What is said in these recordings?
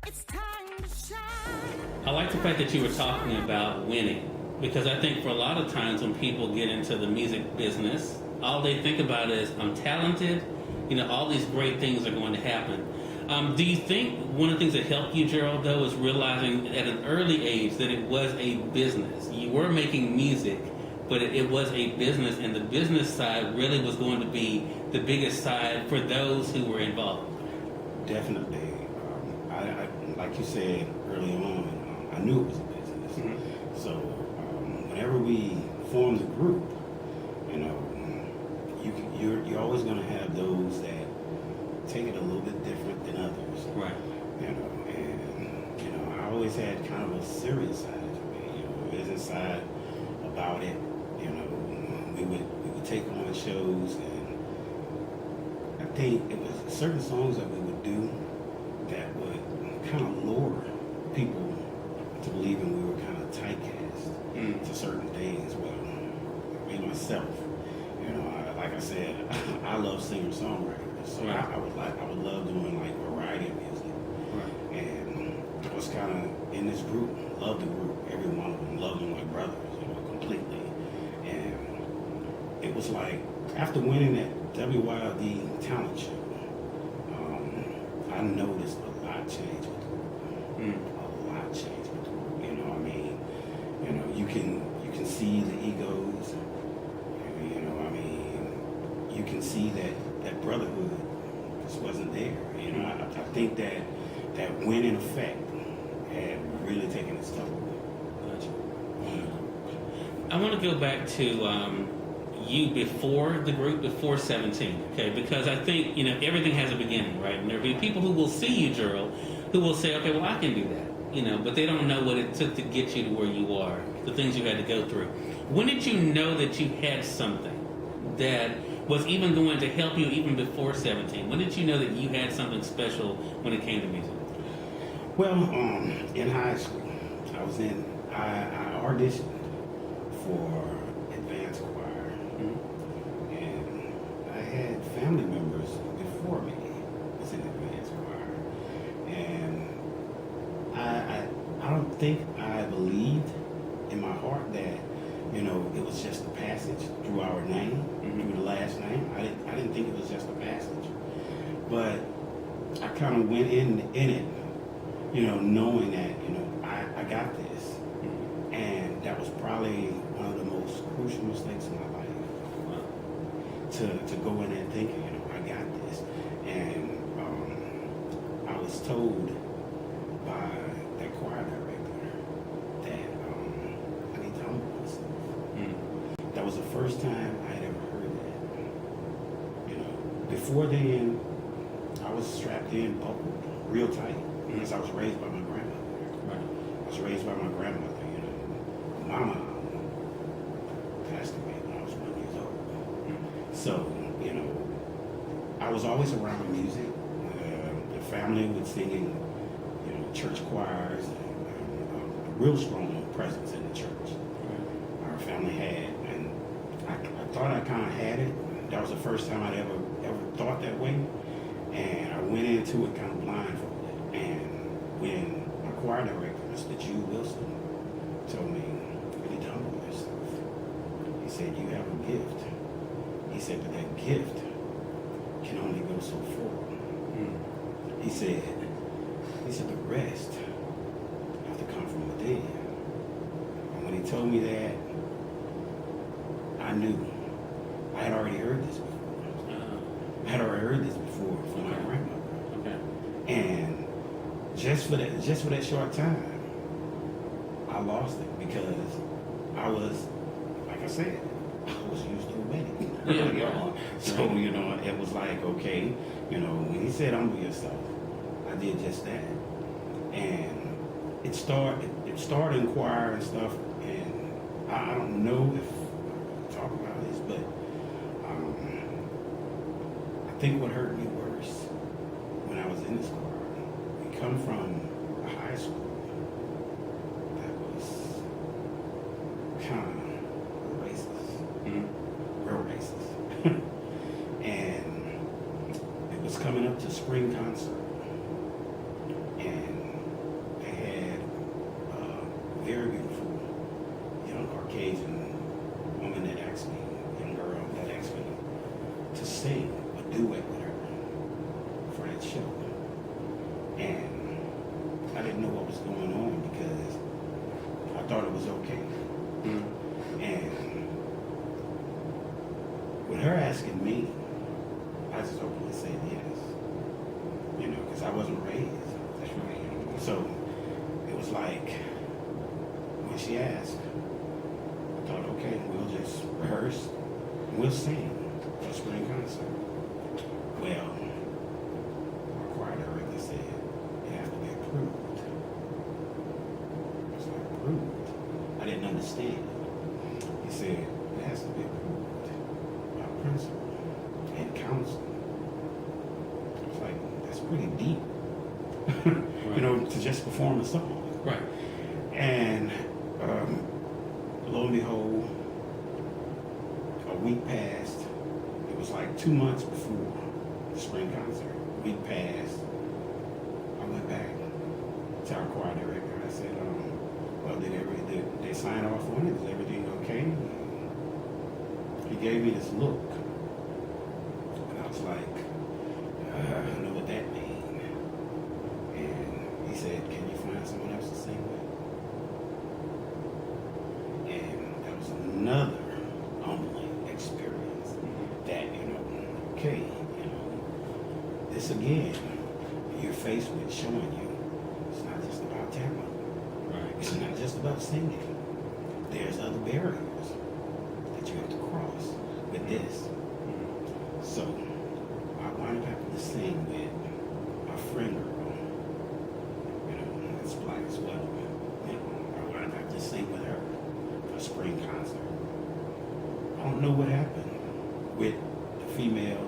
It's time to shine. I like the fact that you were talking about winning, because I think for a lot of times when people get into the music business, all they think about is, I'm talented, all these great things are going to happen. Do you think one of the things that helped you, Gerald, though, is realizing at an early age that it was a business? You were making music, but it was a business, and the business side really was going to be the biggest side for those who were involved. Definitely. I like you said early on, I knew it was a business. Mm-hmm. So whenever we formed the group, you're always going to have those that take it a little bit different than others. Right. And I always had kind of a serious side to me, business side about it. We would take on shows, and I think it was certain songs that we would do that would kind of lure people to believing we were kind of typecast to certain things. Well, me myself, like I said, I love singer-songwriters, so right. I would love doing like variety of music, Right. and I was kind of in this group, loved the group, every one of them, loved them like brothers, completely, and it was like after winning that WYLD talent show, I noticed a lot changed with the group. A lot changed with the group. You can see the egos. You can see that brotherhood just wasn't there. I think that winning effect had really taken its toll. Gotcha. I want to go back to you before the group, before 17, okay? Because I think, everything has a beginning, right? And there'll be people who will see you, Gerald, who will say, okay, well, I can do that, but they don't know what it took to get you to where you are, the things you had to go through. When did you know that you had something that was even going to help you even before 17? When did you know that you had something special when it came to music? Well, in high school, I auditioned for advanced choir, and I had family members before me was in advanced choir, and I don't think I believed in my heart that it was just a passage through our name, through the last name. I didn't think it was just a passage, but I kind of went in it, knowing that I got this, and that was probably one of the most crucial mistakes in my life. To go in there thinking, I got this, and I was told by that choir director that I need to humble myself. That was the first time I had ever heard that. Before then, I was strapped in, buckled real tight, because I was raised by my grandmother. Right. I was raised by my grandmother. Mama passed away when I was 1 year old. So, I was always around music. The family was singing, church choirs, and a real strong presence in the church. Our family had, and I thought I kind of had it. That was the first time I'd ever thought that way, and I went into it kind of blindfolded. And when my choir director, Mr. Jude Wilson, told me, really to humble yourself, he said, you have a gift. He said, but that gift can only go so far. He said, the rest have to come from within. And when he told me that, I knew. I had already heard this before. I had already heard this before from my grandmother. Okay. And just for that short time, I lost it, because I was, like I said, I was used to winning. Yeah. So, it was like, okay, when he said humble yourself, I did just that. And it started in choir and stuff, and I don't know if I talk about this, but I think what hurt me worse when I was in this choir, we come from a high school that was kind of racist, real racist. And it was coming up to spring concert, and thought it was okay. Mm-hmm. And with her asking me, I just openly said yes. You know, because I wasn't raised that way. You know? So it was like, when she asked, I thought, okay, we'll just rehearse and we'll sing for a spring concert. Well, our choir director said it has to be approved. I was like, approved? I didn't understand. He said it has to be approved by principal and council. I was like, that's pretty deep. Right. You know, to just perform a song. Right. And lo and behold, a week passed. It was like 2 months before the spring concert. A week passed. I went back to our choir director. I said, well, did they sign off on it? Is everything okay? He gave me this look. And I was like, I know what that means. And he said, can you find someone else to sing with? And that was another humbling experience that, you know, okay, you know, this again, you're faced with showing you it's not just about talent. Right. It's not just about singing. There's other barriers that you have to cross with this. So I wound up having to sing with my friend girl, you know, that's black as well. You know, I wound up having to sing with her for a spring concert. I don't know what happened with the female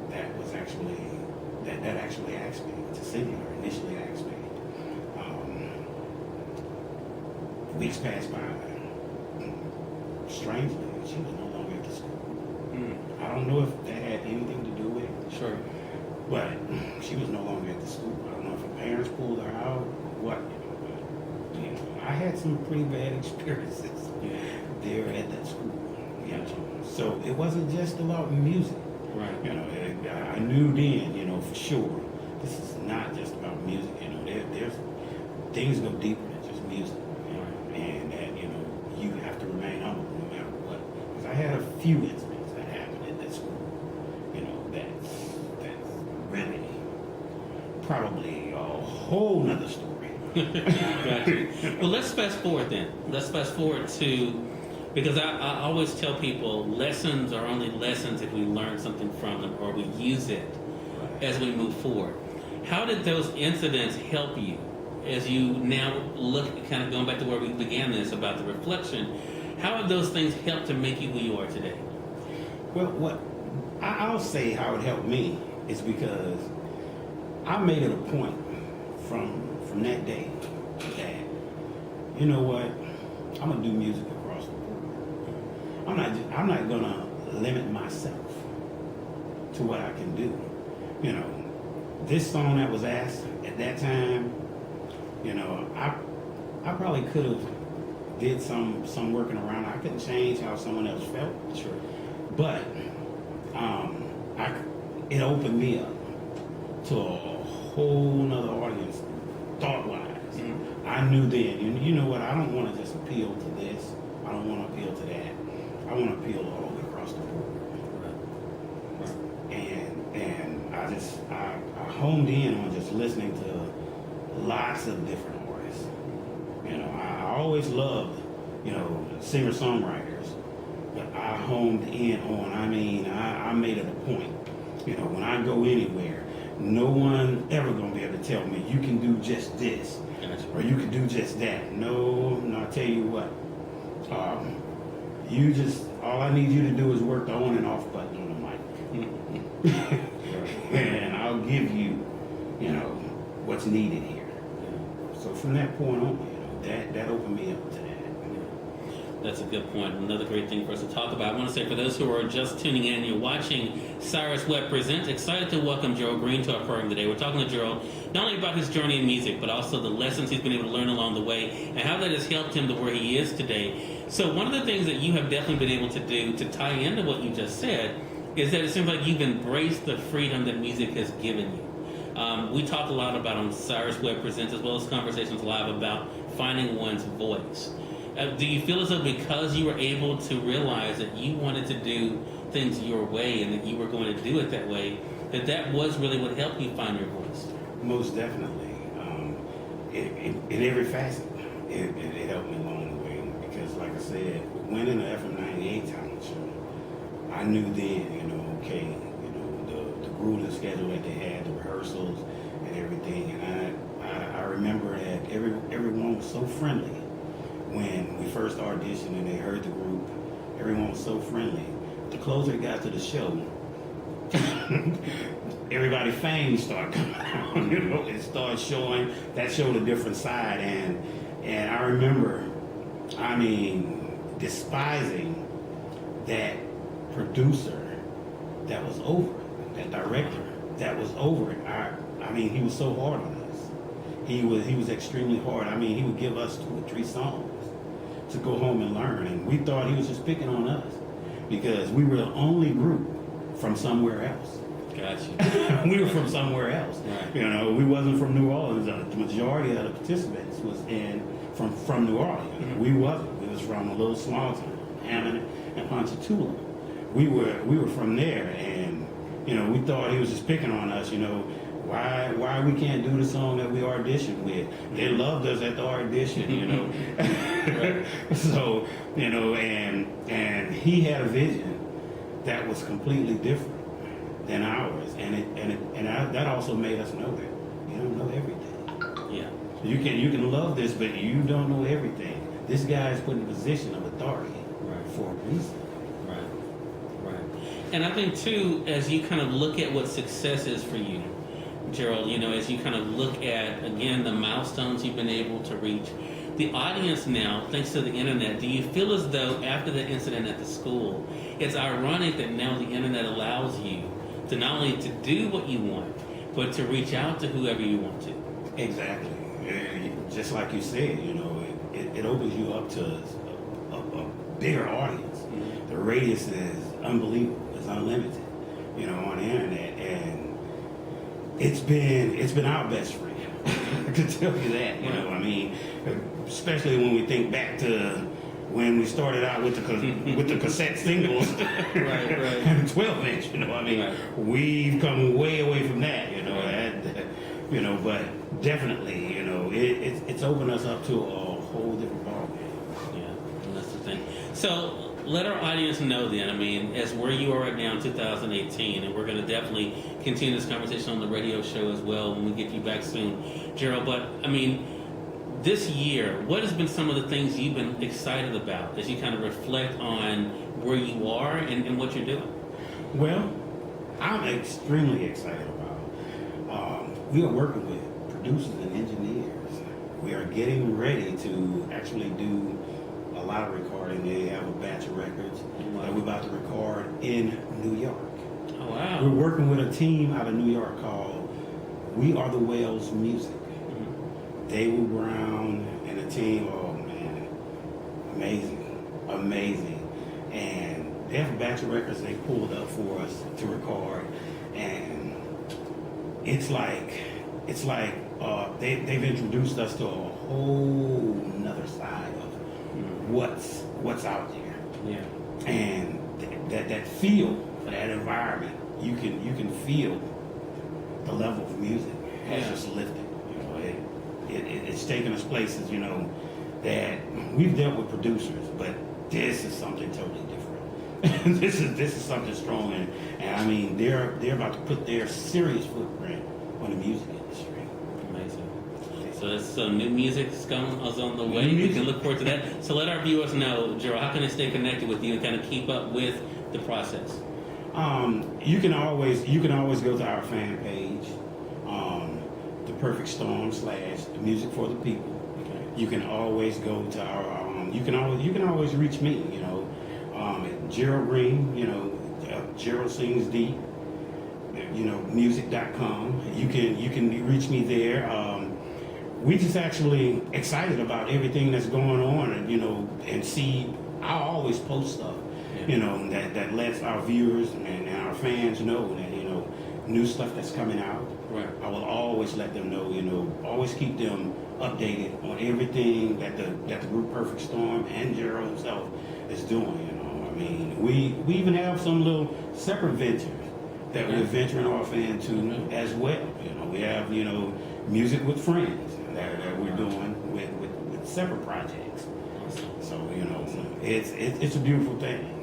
that was actually that actually asked me to sing with her, initially asked me. Weeks passed by. Strangely, she was no longer at the school. I don't know if that had anything to do with it. Sure. But she was no longer at the school. I don't know if her parents pulled her out or what. You know, I had some pretty bad experiences there at that school. You know, so it wasn't just about music. Right. You know, I knew then, you know, for sure, this is not just about music. You know, there's things go deeper than just music. You know, and that, you know, you have to remain humble no matter what. Because I had a few incidents that happened at that school. You know, that's really probably a whole nother story. Gotcha. Well, let's fast forward then. Let's fast forward to, because I always tell people lessons are only lessons if we learn something from them or we use it as we move forward. How did those incidents help you as you now look, kind of going back to where we began this about the reflection? How have those things helped to make you who you are today? Well, what I'll say how it helped me is because I made it a point from that day that, you know what, I'm gonna do music across the board. I'm not gonna limit myself to what I can do. You know, this song that was asked at that time, you know, I probably could have did some working around. I couldn't change how someone else felt. Sure. But it opened me up to a whole nother audience, thought-wise. Mm-hmm. I knew then, you know what, I don't want to just appeal to this. I don't want to appeal to that. I want to appeal all the way across the board. And I honed in on just listening to lots of different artists. You know, I always loved, you know, singer-songwriters, but I honed in on, I made it a point. You know, when I go anywhere, no one ever gonna be able to tell me you can do just this or you can do just that. No, I'll tell you what. All I need you to do is work the on and off button on the mic. And I'll give you, you know, what's needed here. So from that point on, you know, that opened me up to that. That's a good point. Another great thing for us to talk about. I want to say for those who are just tuning in, you're watching Cyrus Webb Presents. Excited to welcome Gerald Green to our program today. We're talking to Gerald not only about his journey in music, but also the lessons he's been able to learn along the way and how that has helped him to where he is today. So one of the things that you have definitely been able to do to tie into what you just said is that it seems like you've embraced the freedom that music has given you. We talk a lot about on Cyrus Webb Presents as well as Conversations Live about finding one's voice. Do you feel as though because you were able to realize that you wanted to do things your way and that you were going to do it that way, that was really what helped you find your voice? Most definitely. In every facet, it helped me along the way. Because, like I said, winning the FM 98 talent show, I knew then, okay, the grueling schedule that they had, the rehearsals and everything. And I remember that everyone was so friendly when we first auditioned and they heard the group. Everyone was so friendly. The closer it got to the show, everybody's fame started coming out. It started showing. That showed a different side, and I remember, despising that producer that was over it, that director that was over it. He was so hard on us. He was extremely hard. He would give us 2 or 3 songs to go home and learn, and we thought he was just picking on us because we were the only group from somewhere else. Gotcha. We were from somewhere else. Right. We wasn't from New Orleans. The majority of the participants was from New Orleans. Mm-hmm. We wasn't. We was from a little small town, Hammond and Ponchatoula. We were from there, and we thought he was just picking on us. Why we can't do the song that we auditioned with? They loved us at the audition. Right. So and he had a vision that was completely different than ours, and that also made us know that you don't know everything. Yeah. You can love this, but you don't know everything. This guy is put in a position of authority for a reason. Right. And I think too, as you kind of look at what success is for you, Gerald, as you kind of look at again the milestones you've been able to reach, the audience now, thanks to the internet, do you feel as though after the incident at the school, it's ironic that now the internet allows you to not only to do what you want, but to reach out to whoever you want to? Exactly. Just like you said, it opens you up to a bigger audience. Mm-hmm. The radius is unbelievable. It's unlimited, on the internet, and it's been our best friend. I can tell you that. Especially when we think back to when we started out with the cassette singles, right. and 12-inch. Right. We've come way away from that. But definitely, it's opened us up to a whole different ballgame. Yeah, and that's the thing. So let our audience know then, as where you are right now in 2018, and we're going to definitely continue this conversation on the radio show as well when we get you back soon, Gerald. But this year, what has been some of the things you've been excited about as you kind of reflect on where you are and what you're doing? Well, I'm extremely excited about. We are working with producers and engineers. We are getting ready to actually do a lot of recording. They have a batch of records that we're about to record in New York. Oh, wow. We're working with a team out of New York called We Are the Whales Music. Mm-hmm. David Brown and the team, oh man, amazing. And they have a batch of records they pulled up for us to record, and it's like they've introduced us to a whole nother side of what's out there. Yeah. And that feel for that environment, you can feel the level of music has just lifted. It's taken us places, that we've dealt with producers, but this is something totally different. This is something strong, and they're about to put their serious footprint on the music industry. Amazing. So there's some new music is on the way. We can look forward to that. So let our viewers know, Gerald, how can they stay connected with you and kind of keep up with the process? You can always go to our fan page, The Perfect Storm / Music for the People. Okay. You can always go to our. You can always reach me. At Gerald Green. Gerald Sings Deep. Music.com. You can reach me there. We just actually excited about everything that's going on, and see. I always post stuff, that lets our viewers and our fans know that new stuff that's coming out, Right. I will always let them know. Always keep them updated on everything that the group Perfect Storm and Gerald himself is doing. I mean, we even have some little separate ventures that we're venturing off into as well. We have music with friends that we're doing with separate projects. So it's a beautiful thing.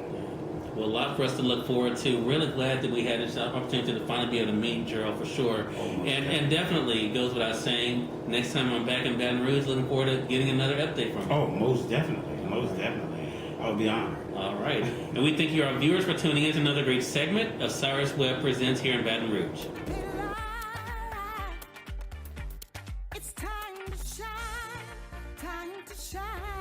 Well, a lot for us to look forward to. Really glad that we had this opportunity to finally be able to meet Gerald for sure. And definitely goes without saying, next time I'm back in Baton Rouge, looking forward to getting another update from you. Oh, most definitely. Most definitely. I'll be honored. All right. And we thank you, our viewers, for tuning in to another great segment of Cyrus Webb Presents here in Baton Rouge. It's time to shine, time to shine.